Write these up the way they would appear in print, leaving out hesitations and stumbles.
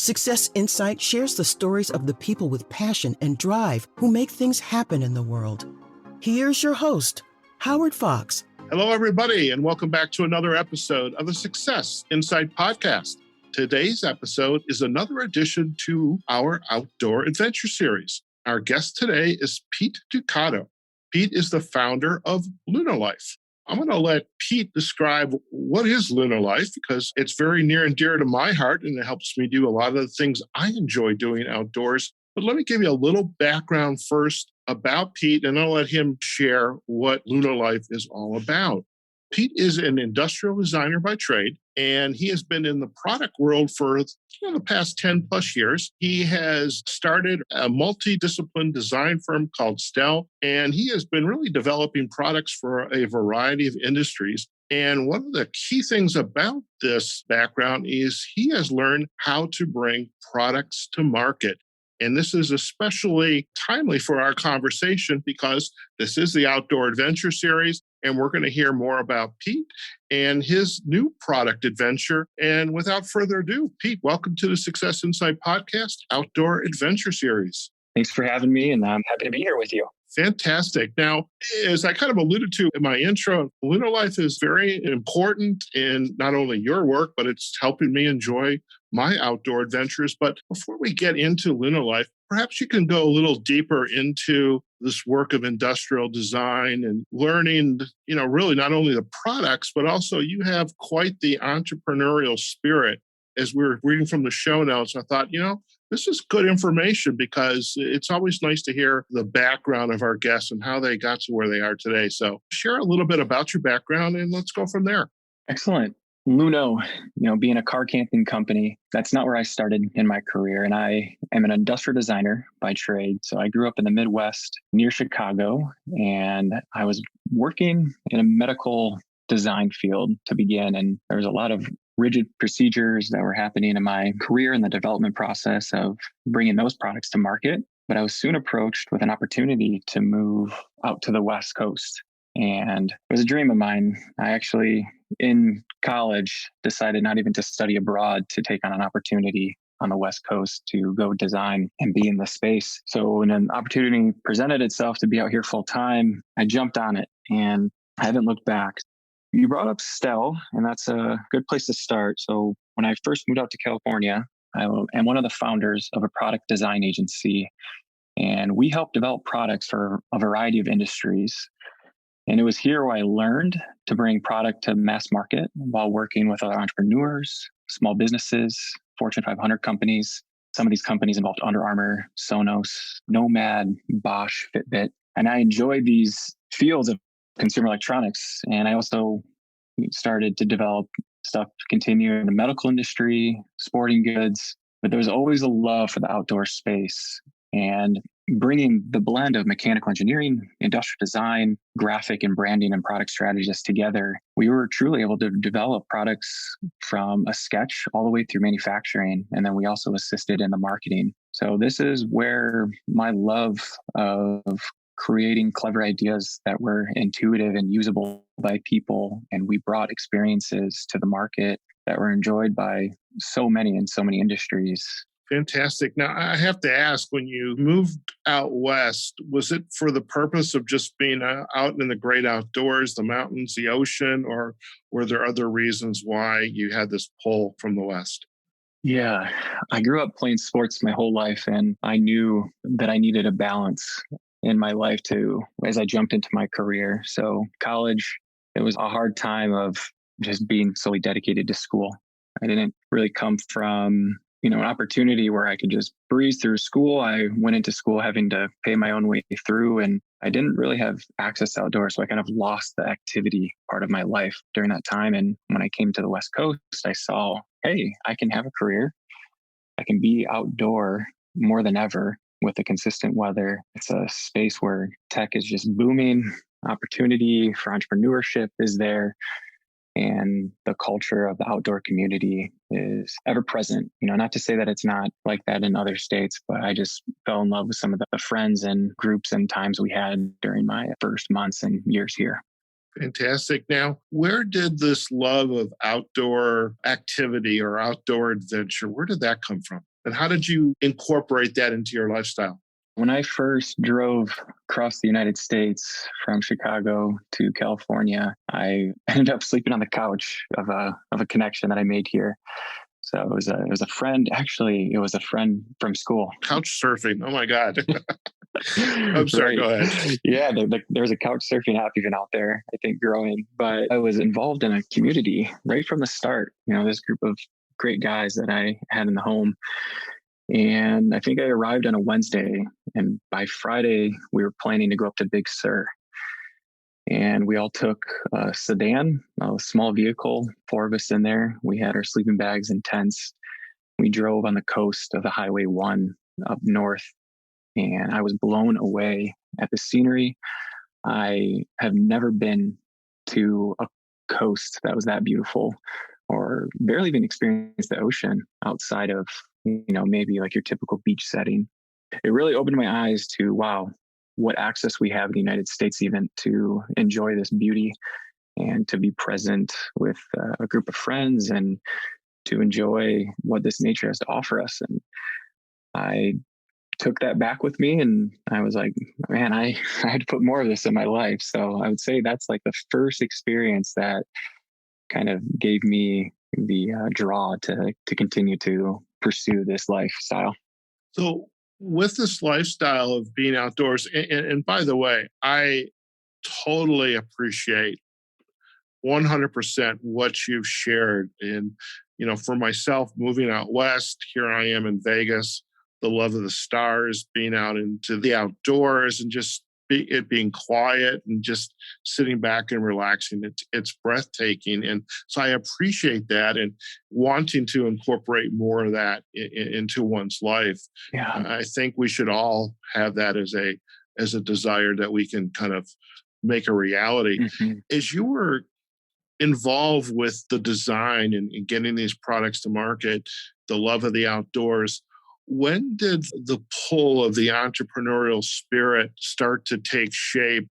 Success Insight shares the stories of the people with passion and drive who make things happen in the world. Here's your host, Howard Fox. Hello, everybody, and welcome back to another episode of the Success Insight podcast. Today's episode is another addition to our outdoor adventure series. Our guest today is Pete Ducato. Pete is the founder of Luno Life. I'm going to let Pete describe what is Luno Life because it's very near and dear to my heart and it helps me do a lot of the things I enjoy doing outdoors. But let me give you a little background first about Pete and I'll let him share what Luno Life is all about. Pete is an industrial designer by trade, and he has been in the product world for the past 10 plus years. He has started a multidiscipline design firm called STEL, and he has been really developing products for a variety of industries. And one of the key things about this background is he has learned how to bring products to market. And this is especially timely for our conversation because this is the Outdoor Adventure Series, and we're going to hear more about Pete and his new product adventure. And without further ado, Pete, welcome to the Success Insight Podcast, Outdoor Adventure Series. Thanks for having me, and I'm happy to be here with you. Fantastic. Now, as I kind of alluded to in my intro, Luno Life is very important in not only your work, but it's helping me enjoy my outdoor adventures. But before we get into Luno Life, perhaps you can go a little deeper into this work of industrial design and learning, really not only the products, but also you have quite the entrepreneurial spirit. As we were reading from the show notes, I thought, this is good information because it's always nice to hear the background of our guests and how they got to where they are today. So share a little bit about your background and let's go from there. Excellent. Luno, being a car camping company, that's not where I started in my career. And I am an industrial designer by trade. So I grew up in the Midwest near Chicago, and I was working in a medical design field to begin. And there was a lot of rigid procedures that were happening in my career in the development process of bringing those products to market. But I was soon approached with an opportunity to move out to the West Coast. And it was a dream of mine. I actually, in college, decided not even to study abroad to take on an opportunity on the West Coast to go design and be in the space. So when an opportunity presented itself to be out here full time, I jumped on it and I haven't looked back. You brought up STEL, and that's a good place to start. So when I first moved out to California, I am one of the founders of a product design agency, and we help develop products for a variety of industries. And it was here where I learned to bring product to mass market while working with other entrepreneurs, small businesses, Fortune 500 companies. Some of these companies involved Under Armour, Sonos, Nomad, Bosch, Fitbit. And I enjoyed these fields of consumer electronics. And I also started to develop stuff to continue in the medical industry, sporting goods. But there was always a love for the outdoor space. And bringing the blend of mechanical engineering, industrial design, graphic and branding and product strategists together, we were truly able to develop products from a sketch all the way through manufacturing. And then we also assisted in the marketing. So this is where my love of creating clever ideas that were intuitive and usable by people. And we brought experiences to the market that were enjoyed by so many in so many industries. Fantastic. Now, I have to ask, when you moved out west, was it for the purpose of just being out in the great outdoors, the mountains, the ocean, or were there other reasons why you had this pull from the west? Yeah, I grew up playing sports my whole life, and I knew that I needed a balance in my life too, as I jumped into my career. So college, it was a hard time of just being solely dedicated to school. I didn't really come from an opportunity where I could just breeze through school. I went into school having to pay my own way through, and I didn't really have access to outdoors. So I kind of lost the activity part of my life during that time. And when I came to the West Coast, I saw, hey, I can have a career. I can be outdoor more than ever with the consistent weather. It's a space where tech is just booming. Opportunity for entrepreneurship is there. And the culture of the outdoor community is ever present. Not to say that it's not like that in other states, but I just fell in love with some of the friends and groups and times we had during my first months and years here. Fantastic. Now, where did this love of outdoor activity or outdoor adventure, where did that come from? And how did you incorporate that into your lifestyle? When I first drove across the United States from Chicago to California, I ended up sleeping on the couch of a connection that I made here. So it was a friend. Actually, it was a friend from school. Couch surfing. Oh my God. I'm sorry. Right. Go ahead. Yeah, there's a couch surfing app even out there, I think, growing. But I was involved in a community right from the start. This group of great guys that I had in the home. And I think I arrived on a Wednesday, and by Friday, we were planning to go up to Big Sur. And we all took a sedan, a small vehicle, 4 of us in there. We had our sleeping bags and tents. We drove on the coast of the Highway 1 up north, and I was blown away at the scenery. I have never been to a coast that was that beautiful, or barely even experienced the ocean outside of, maybe like your typical beach setting. It really opened my eyes to, wow, what access we have in the United States even to enjoy this beauty and to be present with a group of friends and to enjoy what this nature has to offer us. And I took that back with me, and I was like, man, I had to put more of this in my life. So I would say that's like the first experience that kind of gave me the draw to continue to pursue this lifestyle. So with this lifestyle of being outdoors, and by the way, I totally appreciate 100% what you've shared. And, for myself, moving out west, here I am in Vegas, the love of the stars, being out into the outdoors and just it being quiet and just sitting back and relaxing. It's breathtaking. And so I appreciate that and wanting to incorporate more of that into one's life. Yeah. I think we should all have that as a desire that we can kind of make a reality. Mm-hmm. As you were involved with the design and getting these products to market, the love of the outdoors, when did the pull of the entrepreneurial spirit start to take shape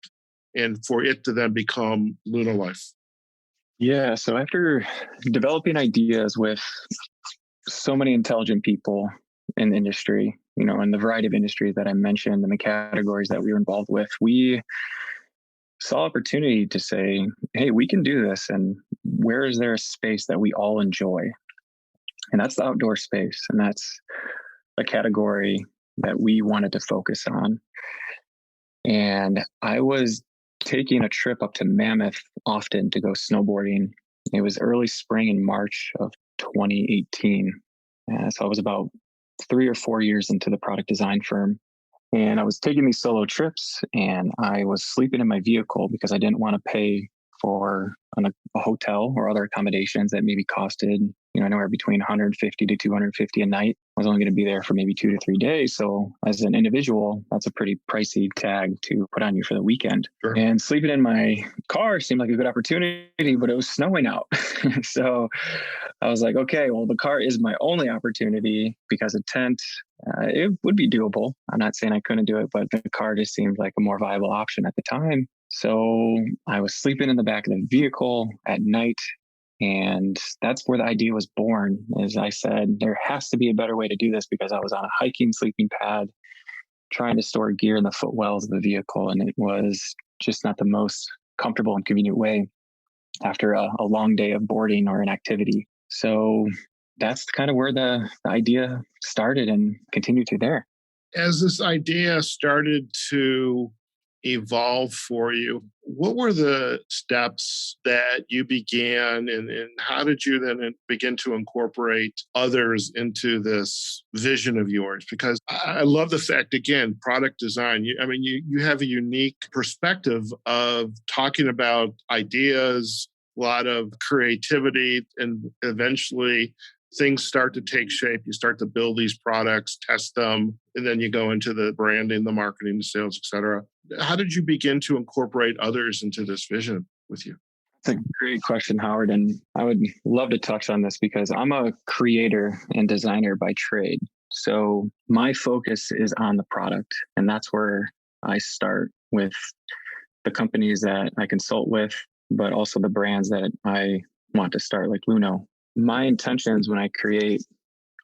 and for it to then become Luno Life? Yeah. So after developing ideas with so many intelligent people in the industry, in the variety of industries that I mentioned and the categories that we were involved with, we saw opportunity to say, hey, we can do this. And where is there a space that we all enjoy? And that's the outdoor space. And that's a category that we wanted to focus on. And I was taking a trip up to Mammoth often to go snowboarding. It was early spring in March of 2018. So I was about 3 or 4 years into the product design firm. And I was taking these solo trips, and I was sleeping in my vehicle because I didn't want to pay for a hotel or other accommodations that maybe costed, anywhere between 150 to 250 a night. I was only going to be there for maybe 2 to 3 days. So as an individual, that's a pretty pricey tag to put on you for the weekend. Sure. And sleeping in my car seemed like a good opportunity, but it was snowing out. So I was like, okay, well, the car is my only opportunity because a tent, it would be doable. I'm not saying I couldn't do it, but the car just seemed like a more viable option at the time. So I was sleeping in the back of the vehicle at night. And that's where the idea was born. As I said, there has to be a better way to do this because I was on a hiking sleeping pad trying to store gear in the footwells of the vehicle. And it was just not the most comfortable and convenient way after a long day of boarding or an activity. So that's kind of where the idea started and continued to there. As this idea started to evolve for you, what were the steps that you began and how did you then begin to incorporate others into this vision of yours? Because I love the fact, again, product design, you have a unique perspective of talking about ideas, a lot of creativity, and eventually things start to take shape. You start to build these products, test them, and then you go into the branding, the marketing, the sales, et cetera. How did you begin to incorporate others into this vision with you? That's a great question, Howard. And I would love to touch on this because I'm a creator and designer by trade. So my focus is on the product. And that's where I start with the companies that I consult with, but also the brands that I want to start, like Luno. My intentions when I create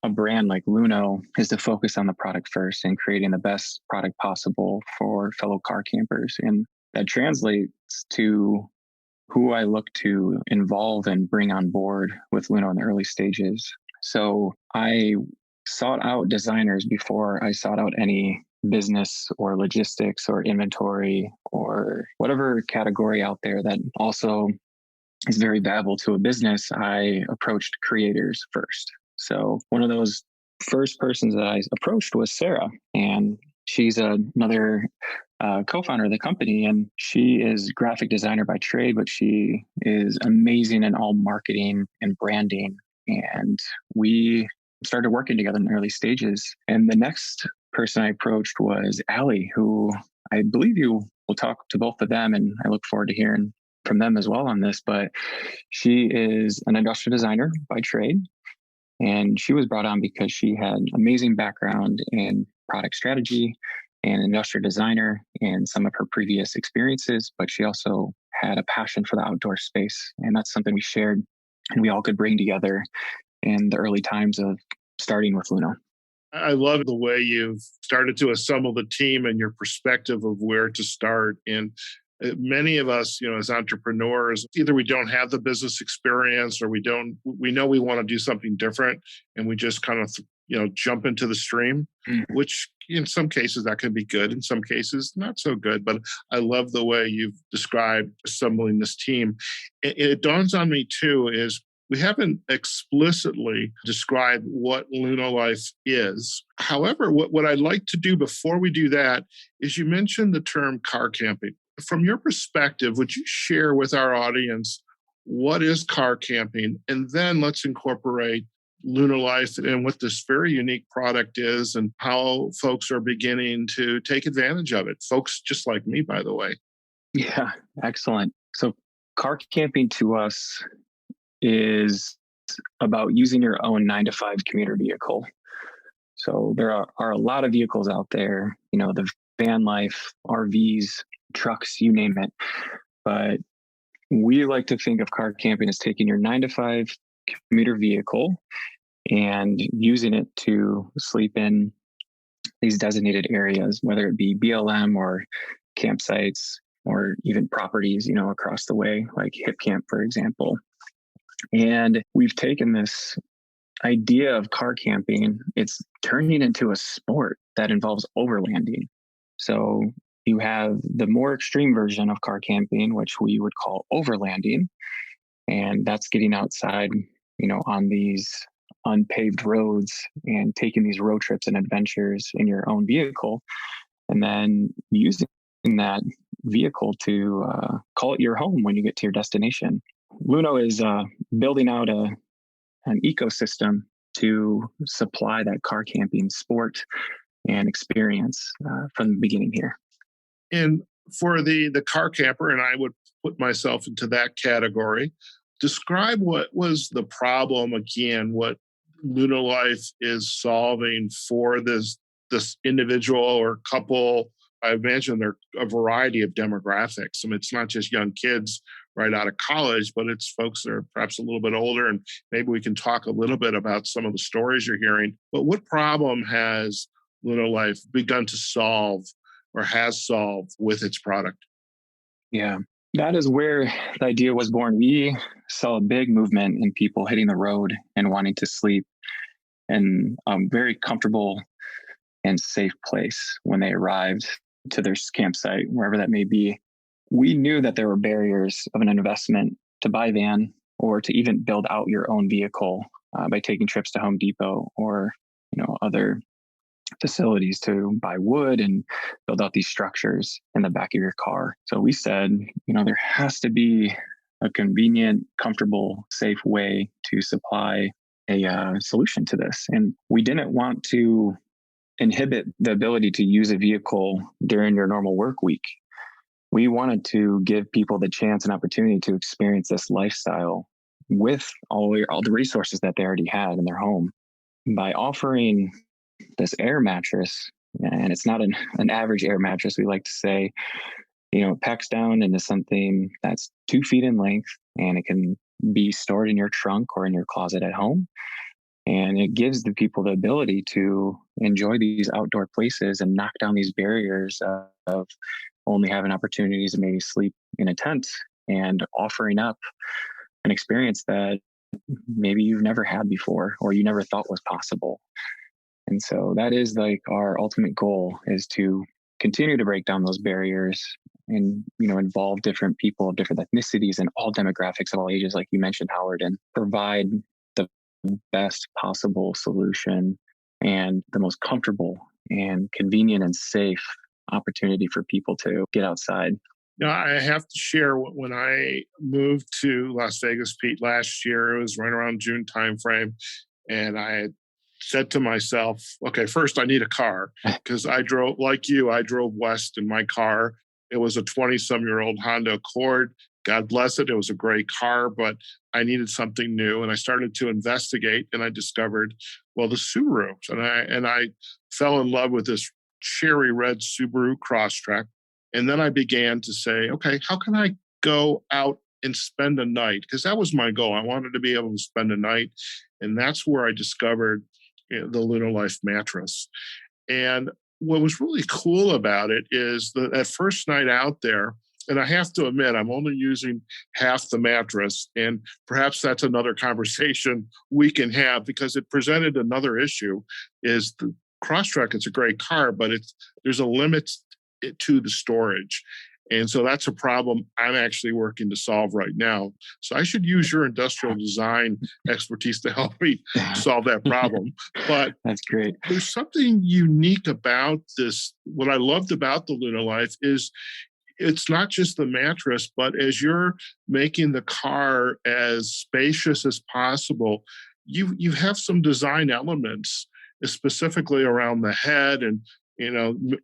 a brand like Luno is to focus on the product first and creating the best product possible for fellow car campers. And that translates to who I look to involve and bring on board with Luno in the early stages. So I sought out designers before I sought out any business or logistics or inventory or whatever category out there that also is very valuable to a business. I approached creators first. So one of those first persons that I approached was Sarah, and she's another co-founder of the company, and she is graphic designer by trade, but she is amazing in all marketing and branding. And we started working together in the early stages. And the next person I approached was Allie, who I believe you will talk to both of them, and I look forward to hearing from them as well on this. But she is an industrial designer by trade. And she was brought on because she had amazing background in product strategy and industrial designer in some of her previous experiences, but she also had a passion for the outdoor space. And that's something we shared and we all could bring together in the early times of starting with Luno. I love the way you've started to assemble the team and your perspective of where to start. And many of us, as entrepreneurs, either we don't have the business experience or we know we want to do something different and we just kind of, jump into the stream, which in some cases that can be good. In some cases, not so good. But I love the way you've described assembling this team. It dawns on me too, is we haven't explicitly described what Luno Life is. However, what I'd like to do before we do that is you mentioned the term car camping. From your perspective, would you share with our audience what is car camping? And then let's incorporate Luno Life and what this very unique product is and how folks are beginning to take advantage of it. Folks just like me, by the way. Yeah, excellent. So car camping to us is about using your own 9-to-5 commuter vehicle. So there are a lot of vehicles out there, the van life, RVs, trucks, you name it. But we like to think of car camping as taking your 9-to-5 commuter vehicle and using it to sleep in these designated areas, whether it be BLM or campsites or even properties, across the way, like Hip Camp, for example. And we've taken this idea of car camping, it's turning into a sport that involves overlanding. So you have the more extreme version of car camping, which we would call overlanding. And that's getting outside, on these unpaved roads and taking these road trips and adventures in your own vehicle, and then using that vehicle to call it your home when you get to your destination. Luno is building out an ecosystem to supply that car camping sport and experience from the beginning here. And for the car camper, and I would put myself into that category, describe what was the problem again, what Luno Life is solving for this individual or couple. I imagine there are a variety of demographics. I mean, it's not just young kids right out of college, but it's folks that are perhaps a little bit older. And maybe we can talk a little bit about some of the stories you're hearing. But what problem has Luno Life begun to solve or has solved with its product? Yeah, that is where the idea was born. We saw a big movement in people hitting the road and wanting to sleep in a very comfortable and safe place when they arrived to their campsite, wherever that may be. We knew that there were barriers of an investment to buy a van or to even build out your own vehicle by taking trips to Home Depot or other facilities to buy wood and build out these structures in the back of your car. So we said, there has to be a convenient, comfortable, safe way to supply a solution to this. And we didn't want to inhibit the ability to use a vehicle during your normal work week. We wanted to give people the chance and opportunity to experience this lifestyle with all the resources that they already had in their home. By offering this air mattress, and it's not an average air mattress, we like to say, it packs down into something that's 2 feet in length, and it can be stored in your trunk or in your closet at home. And it gives the people the ability to enjoy these outdoor places and knock down these barriers of only having opportunities to maybe sleep in a tent and offering up an experience that maybe you've never had before or you never thought was possible. And so that is like our ultimate goal, is to continue to break down those barriers and, involve different people of different ethnicities and all demographics of all ages, like you mentioned, Howard, and provide the best possible solution and the most comfortable and convenient and safe opportunity for people to get outside. I have to share when I moved to Las Vegas, Pete, last year. It was right around June timeframe, and I had said to myself, okay, first I need a car, because I drove west in my car. It was a 20-some-year-old Honda Accord. God bless it. It was a great car, but I needed something new. And I started to investigate, and I discovered, the Subarus. And I fell in love with this cherry red Subaru Crosstrek. And then I began to say, okay, how can I go out and spend a night? Because that was my goal. I wanted to be able to spend a night. And that's where I discovered the Luno Life mattress. And what was really cool about it is that first night out there, and I have to admit, I'm only using half the mattress. And perhaps that's another conversation we can have, because it presented another issue. Is the Crosstrek, it's a great car, but there's a limit to the storage. And so that's a problem I'm actually working to solve right now. So I should use your industrial design expertise to help me solve that problem. But that's great. There's something unique about this. What I loved about the Luno Life is it's not just the mattress, but as you're making the car as spacious as possible, you have some design elements, specifically around the head, and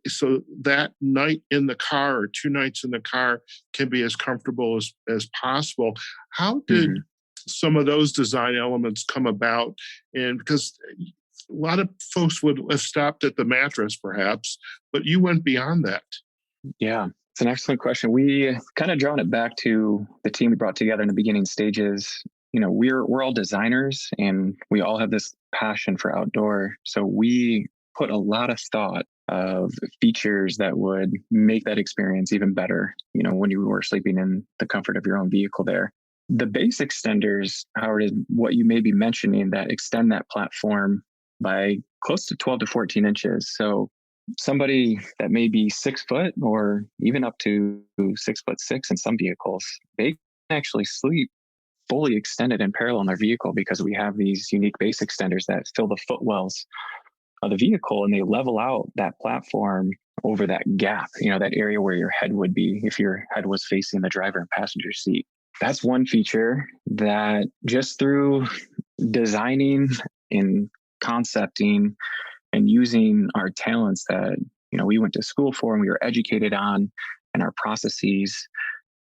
so that night in the car or 2 nights in the car can be as comfortable as possible. How did some of those design elements come about? And because a lot of folks would have stopped at the mattress perhaps, but you went beyond that. Yeah, it's an excellent question. We kind of drawn it back to the team we brought together in the beginning stages. We're all designers, and we all have this passion for outdoor. So we put a lot of thought of features that would make that experience even better, when you were sleeping in the comfort of your own vehicle there. The base extenders, Howard, is what you may be mentioning, that extend that platform by close to 12 to 14 inches. So somebody that may be 6 foot or even up to 6'6" in some vehicles, they can actually sleep fully extended in parallel in their vehicle, because we have these unique base extenders that fill the footwells of the vehicle, and they level out that platform over that gap, that area where your head would be if your head was facing the driver and passenger seat. That's one feature that, just through designing and concepting and using our talents that, we went to school for and we were educated on, and our processes,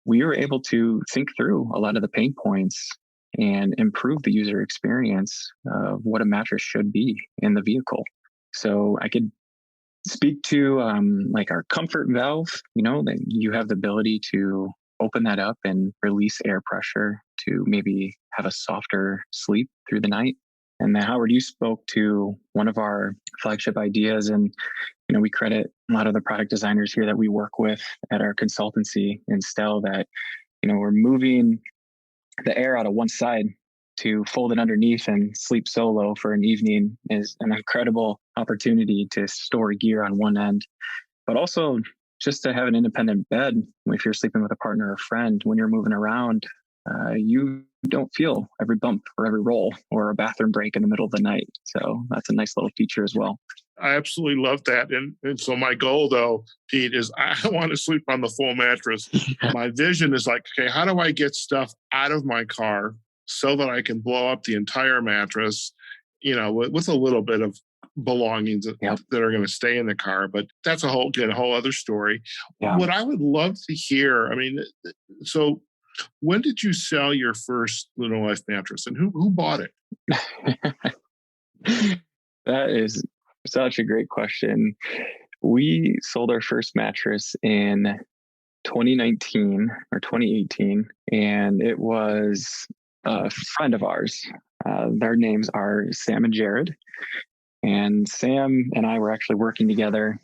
we were able to think through a lot of the pain points and improve the user experience of what a mattress should be in the vehicle. So I could speak to like our comfort valve, that you have the ability to open that up and release air pressure to maybe have a softer sleep through the night. And then, Howard, you spoke to one of our flagship ideas, and we credit a lot of the product designers here that we work with at our consultancy in STEL that, we're moving the air out of one side to fold it underneath and sleep solo for an evening is an incredible opportunity to store gear on one end, but also just to have an independent bed. If you're sleeping with a partner or friend, when you're moving around, you don't feel every bump or every roll or a bathroom break in the middle of the night. So that's a nice little feature as well. I absolutely love that. And so my goal, though, Pete, is I want to sleep on the full mattress. My vision is like, okay, how do I get stuff out of my car so that I can blow up the entire mattress, with a little bit of belongings that are going to stay in the car. But that's a whole other story. Yeah. What I would love to hear, so when did you sell your first Luno Life mattress, and who bought it? That is such a great question. We sold our first mattress in 2019 or 2018, and it was a friend of ours. Their names are Sam and Jared. And Sam and I were actually working together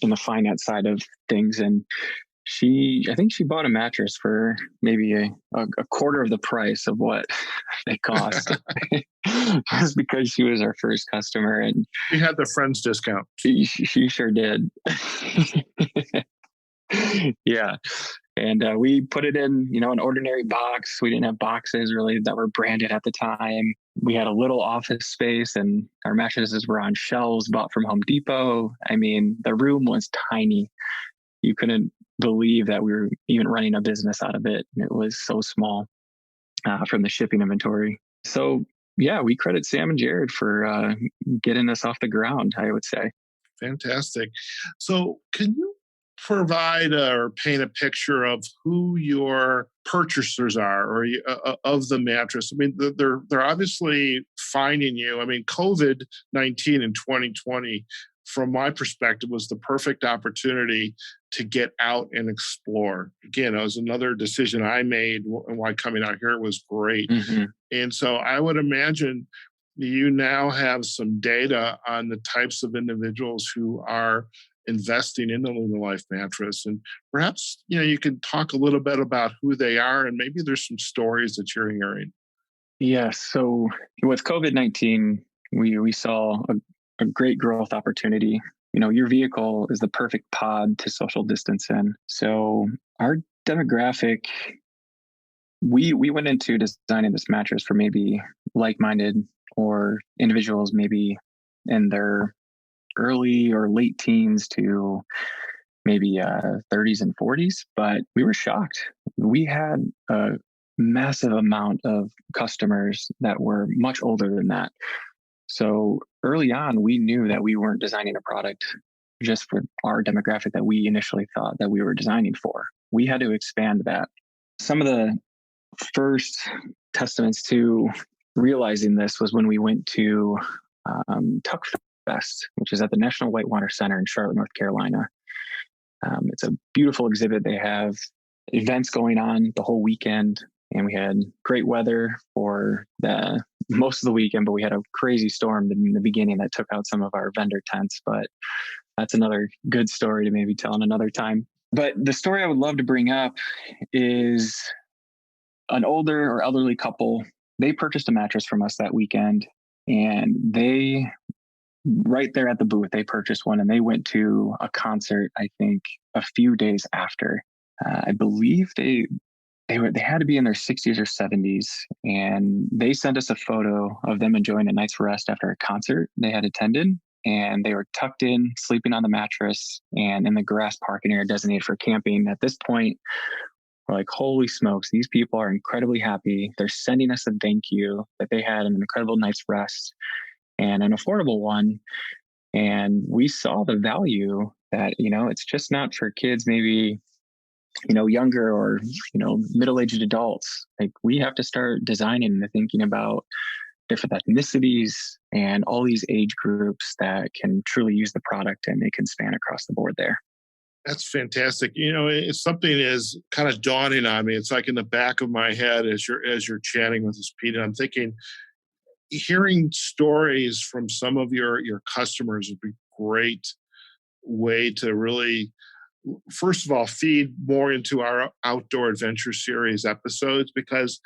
in the finance side of things. And I think she bought a mattress for maybe a quarter of the price of what they cost. Just because she was our first customer. And We had the friends discount. she sure did. Yeah. And we put it in, an ordinary box. We didn't have boxes really that were branded at the time. We had a little office space and our mattresses were on shelves bought from Home Depot. I mean, the room was tiny. You couldn't believe that we were even running a business out of it. It was so small from the shipping inventory. So yeah, we credit Sam and Jared for getting us off the ground, I would say. Fantastic. So can you provide or paint a picture of who your purchasers are or of the mattress? I mean, they're obviously finding you. I mean, COVID-19 in 2020, from my perspective, was the perfect opportunity to get out and explore. Again, it was another decision I made, and why coming out here was great. Mm-hmm. And so I would imagine you now have some data on the types of individuals who are investing in the Luno Life mattress. And perhaps, you can talk a little bit about who they are, and maybe there's some stories that you're hearing. Yeah. So with COVID-19, we saw a great growth opportunity. Your vehicle is the perfect pod to social distance in. So our demographic, we went into designing this mattress for maybe like-minded or individuals maybe in their early or late teens to maybe 30s and 40s. But we were shocked. We had a massive amount of customers that were much older than that. So early on, we knew that we weren't designing a product just for our demographic that we initially thought that we were designing for. We had to expand that. Some of the first testaments to realizing this was when we went to Tuck Fest, which is at the National Whitewater Center in Charlotte, North Carolina. It's a beautiful exhibit. They have events going on the whole weekend, and we had great weather for most of the weekend, but we had a crazy storm in the beginning that took out some of our vendor tents. But that's another good story to maybe tell in another time. But the story I would love to bring up is an older or elderly couple. They purchased a mattress from us that weekend, and they, right there at the booth, they purchased one, and they went to a concert, I think, a few days after. I believe they had to be in their 60s or 70s, and they sent us a photo of them enjoying a night's rest after a concert they had attended, and they were tucked in, sleeping on the mattress and in the grass parking area designated for camping. At this point, we're like, holy smokes, these people are incredibly happy. They're sending us a thank you that they had an incredible night's rest and an affordable one. And we saw the value that, it's just not for kids, maybe, younger or, middle-aged adults. Like, we have to start designing and thinking about different ethnicities and all these age groups that can truly use the product, and it can span across the board there. That's fantastic. It's something is kind of dawning on me. It's like in the back of my head as you're chatting with us, Pete. And I'm thinking, hearing stories from some of your customers would be a great way to really, first of all, feed more into our outdoor adventure series episodes, because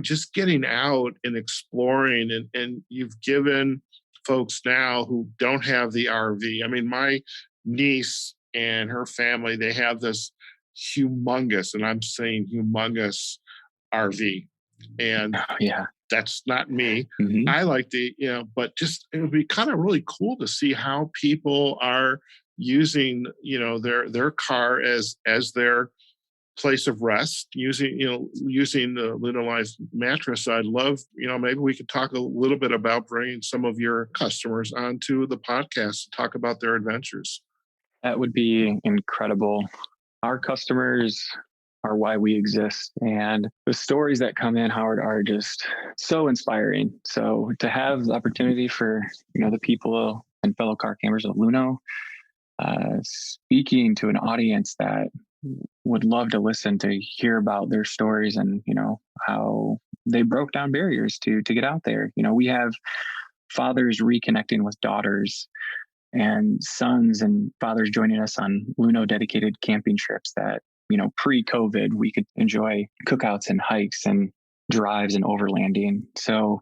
just getting out and exploring, and you've given folks now who don't have the RV. I mean, my niece and her family, they have this humongous, and I'm saying humongous, RV. And yeah, that's not me. Mm-hmm. I like but just it would be kind of really cool to see how people are using, their car as their place of rest, using the Luno Life mattress. I'd love, maybe we could talk a little bit about bringing some of your customers onto the podcast to talk about their adventures. That would be incredible. Our customers are why we exist. And the stories that come in, Howard, are just so inspiring. So to have the opportunity for, the people and fellow car campers of Luno, speaking to an audience that would love to listen to hear about their stories and, how they broke down barriers to get out there. We have fathers reconnecting with daughters, and sons and fathers joining us on Luno dedicated camping trips that, pre-COVID, we could enjoy cookouts and hikes and drives and overlanding. So,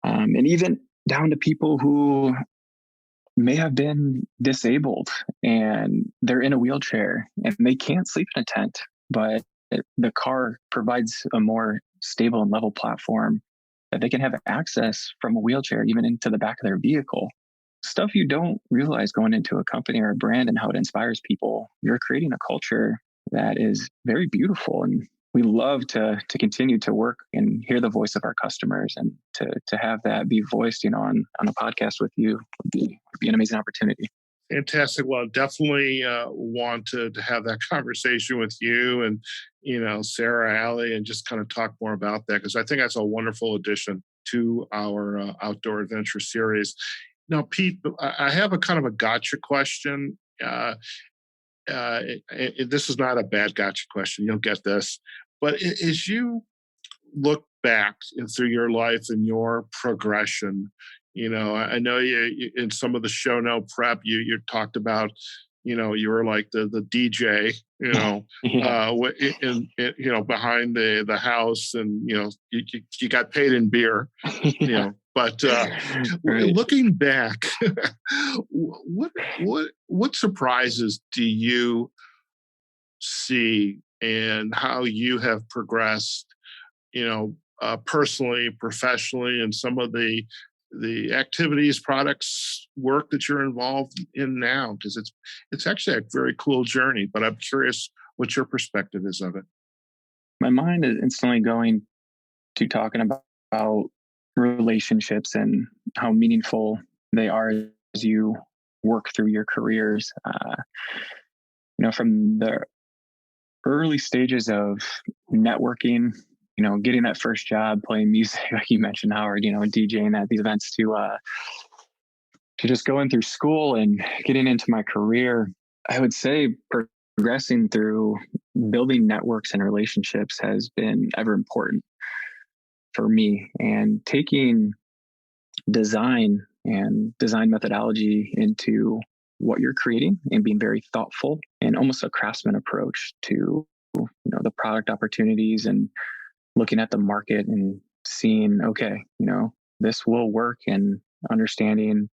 and even down to people who may have been disabled and they're in a wheelchair and they can't sleep in a tent, but the car provides a more stable and level platform that they can have access from a wheelchair, even into the back of their vehicle. Stuff you don't realize going into a company or a brand and how it inspires people. You're creating a culture that is very beautiful, and we love to continue to work and hear the voice of our customers, and to have that be voiced, on a podcast with you would be an amazing opportunity. Fantastic. Well, definitely want to have that conversation with you and, Sarah, Allie, and just kind of talk more about that, because I think that's a wonderful addition to our outdoor adventure series. Now, Pete, I have a kind of a gotcha question. This is not a bad gotcha question. You'll get this. But as you look back through your life and your progression, I know you in some of the show note prep, you talked about, you were like the DJ, Yeah. behind the house, and, you got paid in beer, Yeah. But Right. looking back, what surprises do you see, and how you have progressed, personally, professionally, and some of the activities, products, work that you're involved in now? Because it's actually a very cool journey. But I'm curious what your perspective is of it. My mind is instantly going to talking about relationships and how meaningful they are as you work through your careers. From the early stages of networking, getting that first job playing music, like you mentioned, Howard, DJing at these events, to just going through school and getting into my career. I would say progressing through building networks and relationships has been ever important for me, and taking design and design methodology into what you're creating and being very thoughtful and almost a craftsman approach to, the product opportunities, and looking at the market and seeing, okay, this will work, and understanding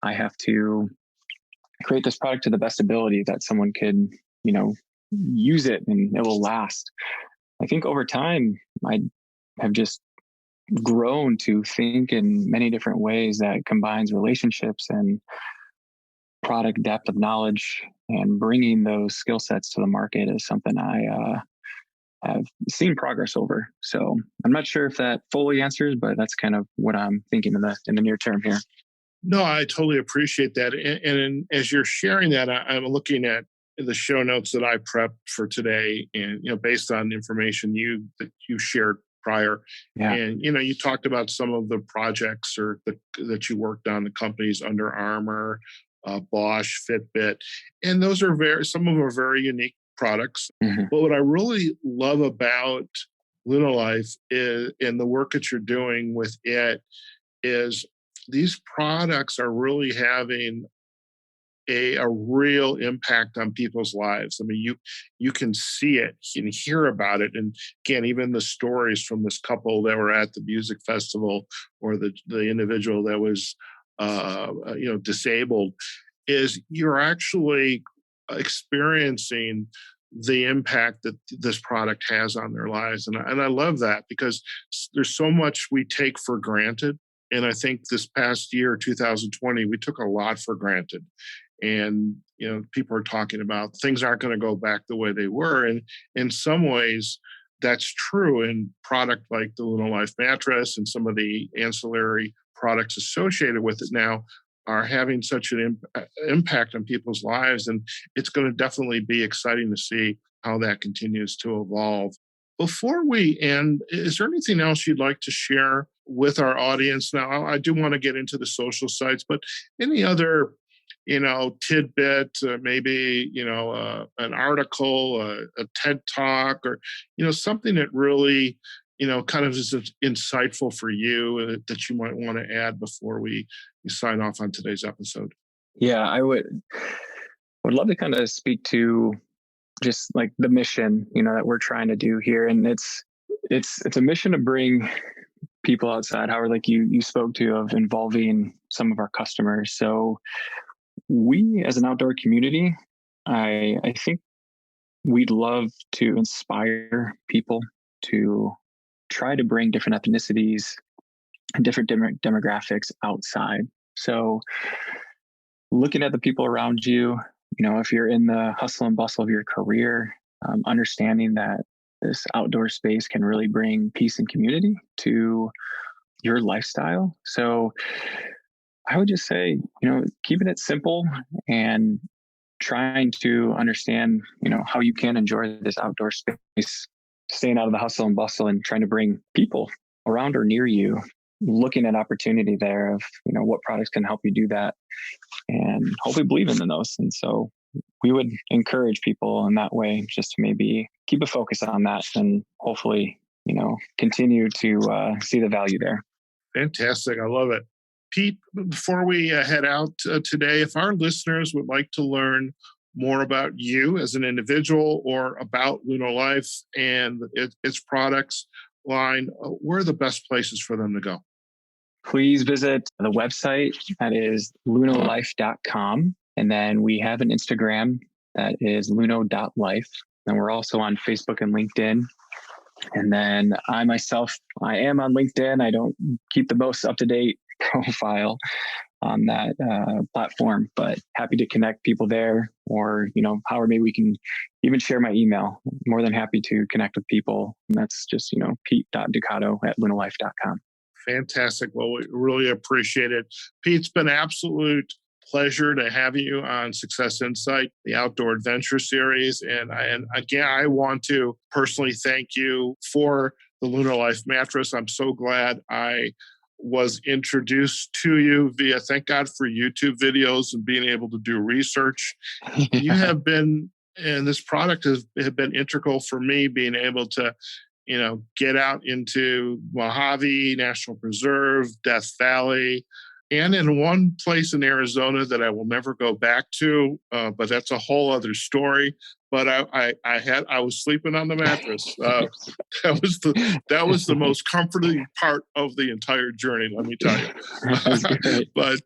I have to create this product to the best ability that someone could, use it and it will last. I think over time, I have just grown to think in many different ways that combines relationships and product depth of knowledge, and bringing those skill sets to the market is something I have seen progress over. So I'm not sure if that fully answers, but that's kind of what I'm thinking in the near term here. No, I totally appreciate that. And as you're sharing that, I'm looking at the show notes that I prepped for today, and based on information that you shared prior. Yeah. And you talked about some of the projects that you worked on, the companies Under Armour, Bosch, Fitbit, and those are some of them are very unique products. Mm-hmm. But what I really love about Luno Life is, and the work that you're doing with it, is these products are really having a real impact on people's lives. I mean, you can see it and hear about it. And again, even the stories from this couple that were at the music festival, or the individual that was disabled, is you're actually experiencing the impact that this product has on their lives. And I love that, because there's so much we take for granted. And I think this past year, 2020, we took a lot for granted. And, people are talking about things aren't going to go back the way they were. And in some ways, that's true. In product like the Luno Life mattress and some of the ancillary products associated with it now are having such an impact on people's lives. And it's going to definitely be exciting to see how that continues to evolve. Before we end, is there anything else you'd like to share with our audience? Now, I do want to get into the social sites, but any other, tidbit, maybe, an article, a TED Talk, or, something that really, kind of is insightful for you that you might want to add before we sign off on today's episode? Yeah, I would love to kind of speak to just like the mission, that we're trying to do here. And it's a mission to bring people outside, Howard, like you spoke to, of involving some of our customers. So we, as an outdoor community, I think we'd love to inspire people to try to bring different ethnicities and different demographics outside. So looking at the people around you, if you're in the hustle and bustle of your career, understanding that this outdoor space can really bring peace and community to your lifestyle. So I would just say, keeping it simple and trying to understand, how you can enjoy this outdoor space, staying out of the hustle and bustle, and trying to bring people around or near you, looking at opportunity there of, what products can help you do that, and hopefully believing in those. And so we would encourage people in that way, just to maybe keep a focus on that, and hopefully, continue to see the value there. Fantastic. I love it. Pete, before we head out today, if our listeners would like to learn more about you as an individual or about Luno Life and its products line, where are the best places for them to go? Please visit the website. That is lunolife.com. And then we have an Instagram that is luno.life. And we're also on Facebook and LinkedIn. And then I am on LinkedIn. I don't keep the most up-to-date profile on that platform, but happy to connect people there. Or, Howard, maybe we can even share my email. More than happy to connect with people. And that's just, pete.ducato@lunolife.com. Fantastic. Well, we really appreciate it. Pete, it's been an absolute pleasure to have you on Success Insight, the Outdoor Adventure Series. And again, I want to personally thank you for the Luno Life mattress. I'm so glad I was introduced to you via, thank God for YouTube videos and being able to do research. You have been, and this product has been integral for me being able to, get out into Mojave National Preserve, Death Valley, and in one place in Arizona that I will never go back to, but that's a whole other story. But I was sleeping on the mattress. That was the most comforting part of the entire journey, let me tell you. But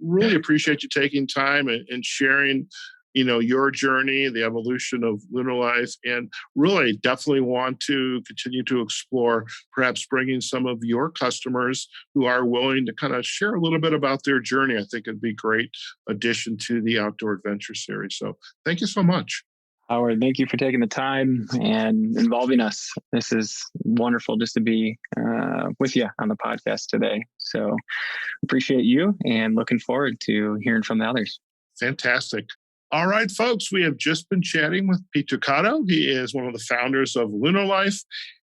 really appreciate you taking time and sharing, your journey, the evolution of Luno Life, and really definitely want to continue to explore perhaps bringing some of your customers who are willing to kind of share a little bit about their journey. I think it'd be a great addition to the Outdoor Adventure Series. So thank you so much. Howard, thank you for taking the time and involving us. This is wonderful just to be with you on the podcast today. So appreciate you and looking forward to hearing from the others. Fantastic. All right, folks, we have just been chatting with Pete Ducato. He is one of the founders of Luno Life.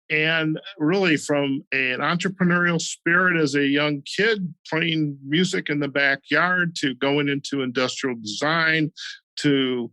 And really, from an entrepreneurial spirit as a young kid, playing music in the backyard, to going into industrial design, to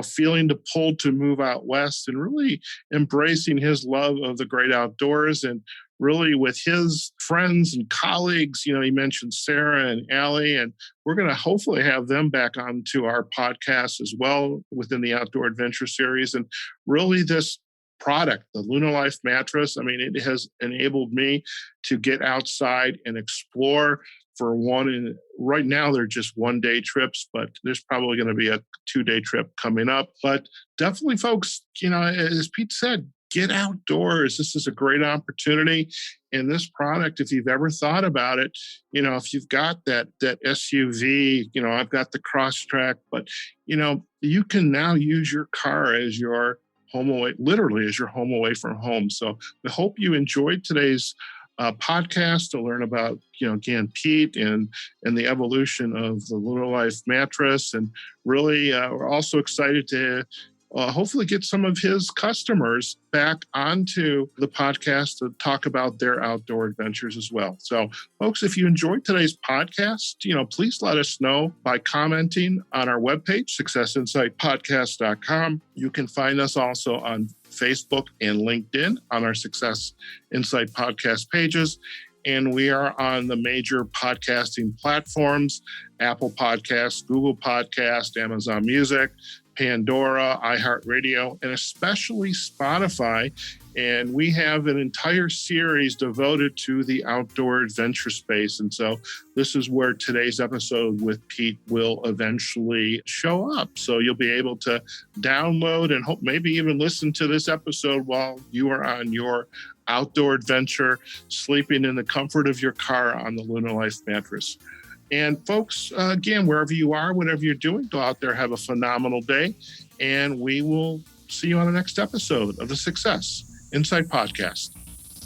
feeling the pull to move out west, and really embracing his love of the great outdoors, and really with his friends and colleagues, he mentioned Sarah and Allie, and we're going to hopefully have them back onto our podcast as well within the Outdoor Adventure Series. And really this product, the Luno Life mattress, it has enabled me to get outside and explore. For one, and right now they're just 1-day trips, but there's probably going to be a 2-day trip coming up. But definitely, folks, as Pete said, get outdoors. This is a great opportunity. And this product, if you've ever thought about it, if you've got that SUV, I've got the Crosstrek, but you can now use your car as your home away, literally as your home away from home. So I hope you enjoyed today's podcast to learn about, again, Pete and the evolution of the Luno Life mattress. And really, we're also excited to hopefully get some of his customers back onto the podcast to talk about their outdoor adventures as well. So, folks, if you enjoyed today's podcast, please let us know by commenting on our webpage, successinsightpodcast.com. You can find us also on Facebook, and LinkedIn on our Success Insight podcast pages. And we are on the major podcasting platforms, Apple Podcasts, Google Podcasts, Amazon Music, Pandora, iHeartRadio, and especially Spotify. And we have an entire series devoted to the outdoor adventure space. And so this is where today's episode with Pete will eventually show up. So you'll be able to download and hope maybe even listen to this episode while you are on your outdoor adventure, sleeping in the comfort of your car on the Luno Life mattress. And folks, again, wherever you are, whatever you're doing, go out there, have a phenomenal day. And we will see you on the next episode of the Success Insight podcast.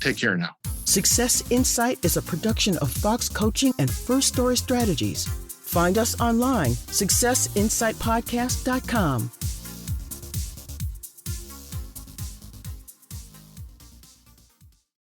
Take care now. Success Insight is a production of Fox Coaching and First Story Strategies. Find us online, successinsightpodcast.com.